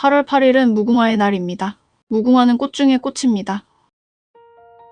8월 8일은 무궁화의 날입니다. 무궁화는 꽃 중의 꽃입니다.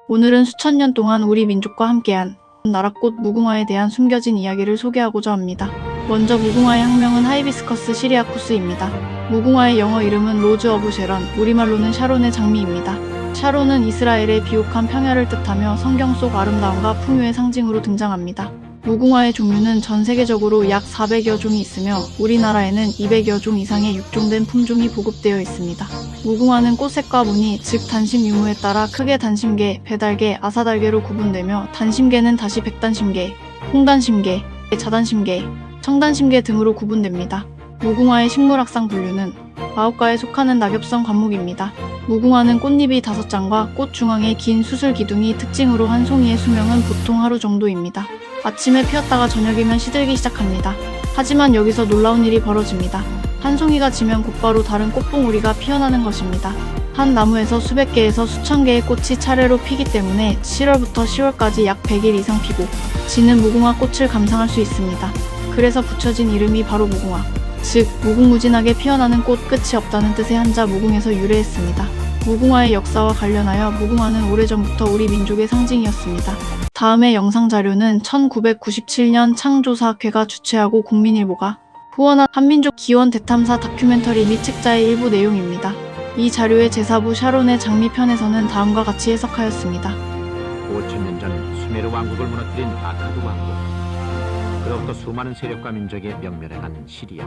오늘은 수천 년 동안 우리 민족과 함께한 나라꽃 무궁화에 대한 숨겨진 이야기를 소개하고자 합니다. 먼저 무궁화의 학명은 하이비스커스 시리아쿠스입니다. 무궁화의 영어 이름은 로즈 오브 쉐런, 우리말로는 샤론의 장미입니다. 샤론은 이스라엘의 비옥한 평야를 뜻하며 성경 속 아름다움과 풍요의 상징으로 등장합니다. 무궁화의 종류는 전 세계적으로 약 400여 종이 있으며 우리나라에는 200여 종 이상의 육종된 품종이 보급되어 있습니다. 무궁화는 꽃색과 무늬, 즉 단심 유무에 따라 크게 단심계, 배달계, 아사달계로 구분되며 단심계는 다시 백단심계, 홍단심계, 자단심계, 청단심계 등으로 구분됩니다. 무궁화의 식물학상 분류는 마옥가에 속하는 낙엽성 관목입니다. 무궁화는 꽃잎이 5장과 꽃 중앙에 긴 수술 기둥이 특징으로 한 송이의 수명은 보통 하루 정도입니다. 아침에 피었다가 저녁이면 시들기 시작합니다. 하지만 여기서 놀라운 일이 벌어집니다. 한 송이가 지면 곧바로 다른 꽃봉오리가 피어나는 것입니다. 한 나무에서 수백 개에서 수천 개의 꽃이 차례로 피기 때문에 7월부터 10월까지 약 100일 이상 피고 지는 무궁화 꽃을 감상할 수 있습니다. 그래서 붙여진 이름이 바로 무궁화, 즉 무궁무진하게 피어나는 꽃, 끝이 없다는 뜻의 한자 무궁에서 유래했습니다. 무궁화의 역사와 관련하여 무궁화는 오래전부터 우리 민족의 상징이었습니다. 다음의 영상 자료는 1997년 창조사학회가 주최하고 국민일보가 후원한 한민족 기원 대탐사 다큐멘터리 및 책자의 일부 내용입니다. 이 자료의 제4부 샤론의 장미편에서는 다음과 같이 해석하였습니다. 5천년 전 수메르 왕국을 무너뜨린 아카드 왕국, 그로부터 수많은 세력과 민족의 명멸해간 시리아.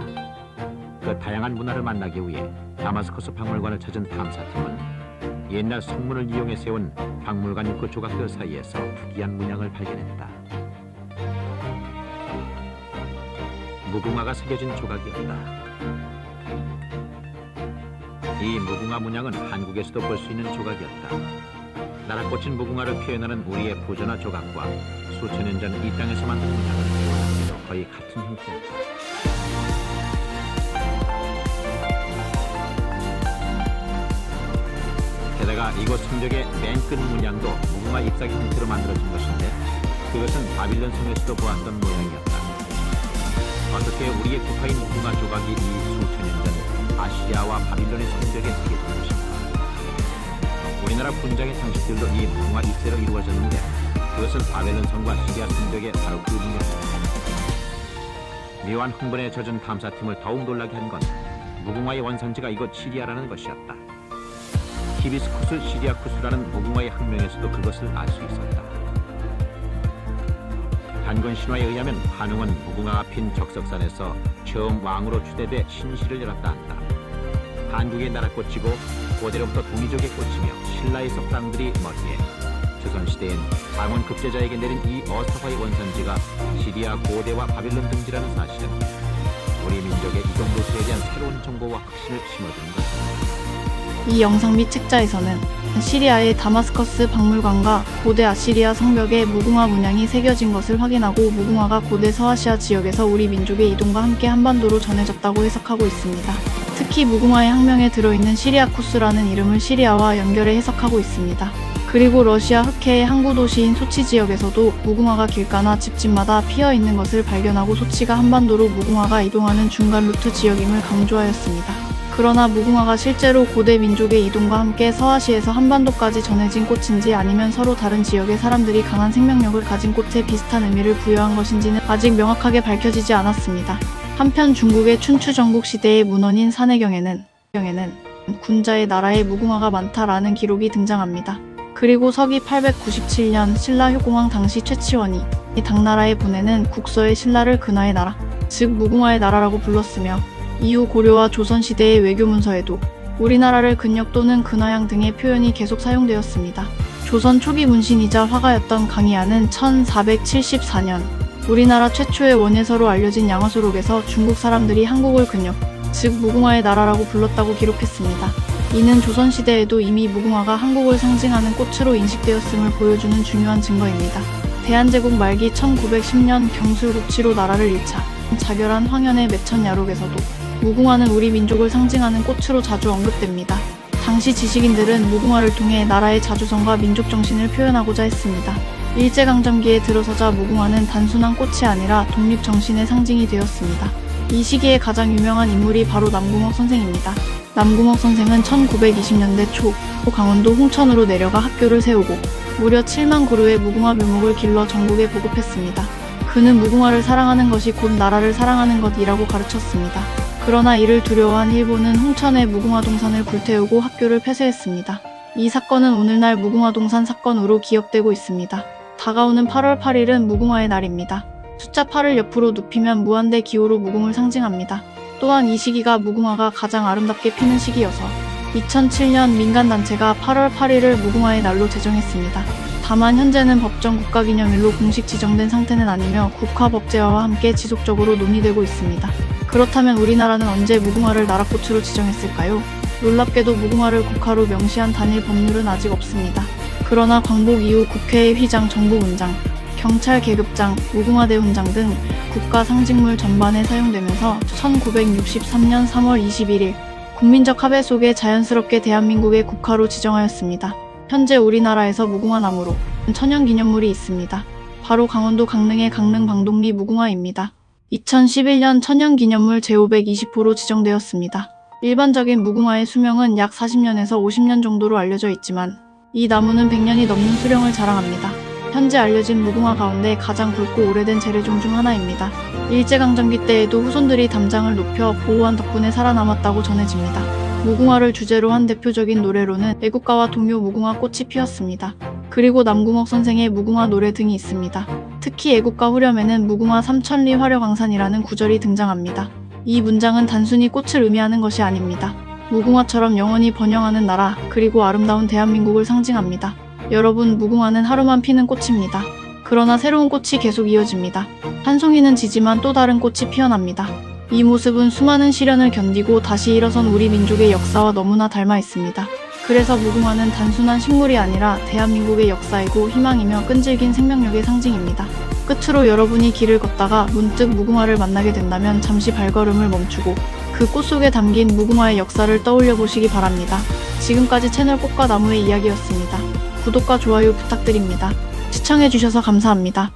그 다양한 문화를 만나기 위해 다마스커스 박물관을 찾은 탐사팀은 옛날 성문을 이용해 세운 박물관 입구 조각들 사이에서 특이한 문양을 발견했다. 무궁화가 새겨진 조각이었다. 이 무궁화 문양은 한국에서도 볼 수 있는 조각이었다. 나라꽃인 무궁화를 표현하는 우리의 보조나 조각과 수천 년 전 이 땅에서 만든 문양은 거의 같은 형태였다. 게다가 이곳 성벽의 맨 끝 문양도 무궁화 잎사귀 형태로 만들어진 것인데 그것은 바빌론 성에서도 보았던 모양이었다. 어떻게 우리의 국화인 무궁화 조각이 이 수천 년 전 아시리아와 바빌론의 성벽에 새겨진 것인가? 우리나라 분장의 장식들도 이 무궁화 잎새로 이루어졌는데 그것은 바벨론 성과 시리아 성벽의 바로 그 문양이었다. 묘한 흥분에 젖은 탐사팀을 더욱 놀라게 한 건 무궁화의 원산지가 이곳 시리아라는 것이었다. 히비스쿠스 시리아쿠스라는 무궁화의 학명에서도 그것을 알 수 있었다. 단군 신화에 의하면 한웅은 무궁화가 핀 적석산에서 처음 왕으로 추대돼 신시를 열었다 한다. 한국의 나라꽃이고 고대로부터 동이족의 꽃이며 신라의 석당들이 머리에 조선시대엔 상원 급제자에게 내린 이 어사화의 원산지가 시리아 고대와 바빌론 등지라는 사실은 우리 민족의 이동 루트에 대한 새로운 정보와 확신을 심어주는 것입니다. 이 영상 및 책자에서는 시리아의 다마스커스 박물관과 고대 아시리아 성벽에 무궁화 문양이 새겨진 것을 확인하고 무궁화가 고대 서아시아 지역에서 우리 민족의 이동과 함께 한반도로 전해졌다고 해석하고 있습니다. 특히 무궁화의 학명에 들어있는 시리아쿠스라는 이름을 시리아와 연결해 해석하고 있습니다. 그리고 러시아 흑해의 항구 도시인 소치 지역에서도 무궁화가 길가나 집집마다 피어있는 것을 발견하고 소치가 한반도로 무궁화가 이동하는 중간 루트 지역임을 강조하였습니다. 그러나 무궁화가 실제로 고대 민족의 이동과 함께 서아시아에서 한반도까지 전해진 꽃인지 아니면 서로 다른 지역의 사람들이 강한 생명력을 가진 꽃에 비슷한 의미를 부여한 것인지는 아직 명확하게 밝혀지지 않았습니다. 한편 중국의 춘추 전국 시대의 문헌인 산해경에는 군자의 나라에 무궁화가 많다라는 기록이 등장합니다. 그리고 서기 897년 신라 효공왕 당시 최치원이 당나라에 보내는 국서에 신라를 근화의 나라, 즉 무궁화의 나라라고 불렀으며 이후 고려와 조선시대의 외교문서에도 우리나라를 근역 또는 근화양 등의 표현이 계속 사용되었습니다. 조선 초기 문신이자 화가였던 강희안은 1474년 우리나라 최초의 원예서로 알려진 양화소록에서 중국 사람들이 한국을 근역, 즉 무궁화의 나라라고 불렀다고 기록했습니다. 이는 조선시대에도 이미 무궁화가 한국을 상징하는 꽃으로 인식되었음을 보여주는 중요한 증거입니다. 대한제국 말기 1910년 경술국치로 나라를 잃자 자결한 황현의 매천야록에서도 무궁화는 우리 민족을 상징하는 꽃으로 자주 언급됩니다. 당시 지식인들은 무궁화를 통해 나라의 자주성과 민족 정신을 표현하고자 했습니다. 일제강점기에 들어서자 무궁화는 단순한 꽃이 아니라 독립 정신의 상징이 되었습니다. 이 시기에 가장 유명한 인물이 바로 남궁옥 선생입니다. 남궁옥 선생은 1920년대 초 강원도 홍천으로 내려가 학교를 세우고 무려 7만 그루의 무궁화 묘목을 길러 전국에 보급했습니다. 그는 무궁화를 사랑하는 것이 곧 나라를 사랑하는 것이라고 가르쳤습니다. 그러나 이를 두려워한 일본은 홍천의 무궁화 동산을 불태우고 학교를 폐쇄했습니다. 이 사건은 오늘날 무궁화 동산 사건으로 기억되고 있습니다. 다가오는 8월 8일은 무궁화의 날입니다. 숫자 8을 옆으로 눕히면 무한대 기호로 무궁을 상징합니다. 또한 이 시기가 무궁화가 가장 아름답게 피는 시기여서 2007년 민간단체가 8월 8일을 무궁화의 날로 제정했습니다. 다만 현재는 법정 국가기념일로 공식 지정된 상태는 아니며 국화법제화와 함께 지속적으로 논의되고 있습니다. 그렇다면 우리나라는 언제 무궁화를 나라꽃으로 지정했을까요? 놀랍게도 무궁화를 국화로 명시한 단일 법률은 아직 없습니다. 그러나 광복 이후 국회의 휘장, 정보문장, 경찰 계급장, 무궁화대 훈장 등 국가 상징물 전반에 사용되면서 1963년 3월 21일 국민적 합의 속에 자연스럽게 대한민국의 국화로 지정하였습니다. 현재 우리나라에서 무궁화 나무로 천연기념물이 있습니다. 바로 강원도 강릉의 강릉 방동리 무궁화입니다. 2011년 천연기념물 제520호로 지정되었습니다. 일반적인 무궁화의 수명은 약 40년에서 50년 정도로 알려져 있지만 이 나무는 100년이 넘는 수령을 자랑합니다. 현재 알려진 무궁화 가운데 가장 굵고 오래된 재래종 중 하나입니다. 일제강점기 때에도 후손들이 담장을 높여 보호한 덕분에 살아남았다고 전해집니다. 무궁화를 주제로 한 대표적인 노래로는 애국가와 동요 무궁화 꽃이 피었습니다. 그리고 남궁옥 선생의 무궁화 노래 등이 있습니다. 특히 애국가 후렴에는 무궁화 삼천리 화려광산이라는 구절이 등장합니다. 이 문장은 단순히 꽃을 의미하는 것이 아닙니다. 무궁화처럼 영원히 번영하는 나라, 그리고 아름다운 대한민국을 상징합니다. 여러분, 무궁화는 하루만 피는 꽃입니다. 그러나 새로운 꽃이 계속 이어집니다. 한 송이는 지지만 또 다른 꽃이 피어납니다. 이 모습은 수많은 시련을 견디고 다시 일어선 우리 민족의 역사와 너무나 닮아 있습니다. 그래서 무궁화는 단순한 식물이 아니라 대한민국의 역사이고 희망이며 끈질긴 생명력의 상징입니다. 끝으로 여러분이 길을 걷다가 문득 무궁화를 만나게 된다면 잠시 발걸음을 멈추고 그 꽃 속에 담긴 무궁화의 역사를 떠올려 보시기 바랍니다. 지금까지 채널 꽃과 나무의 이야기였습니다. 구독과 좋아요 부탁드립니다. 시청해주셔서 감사합니다.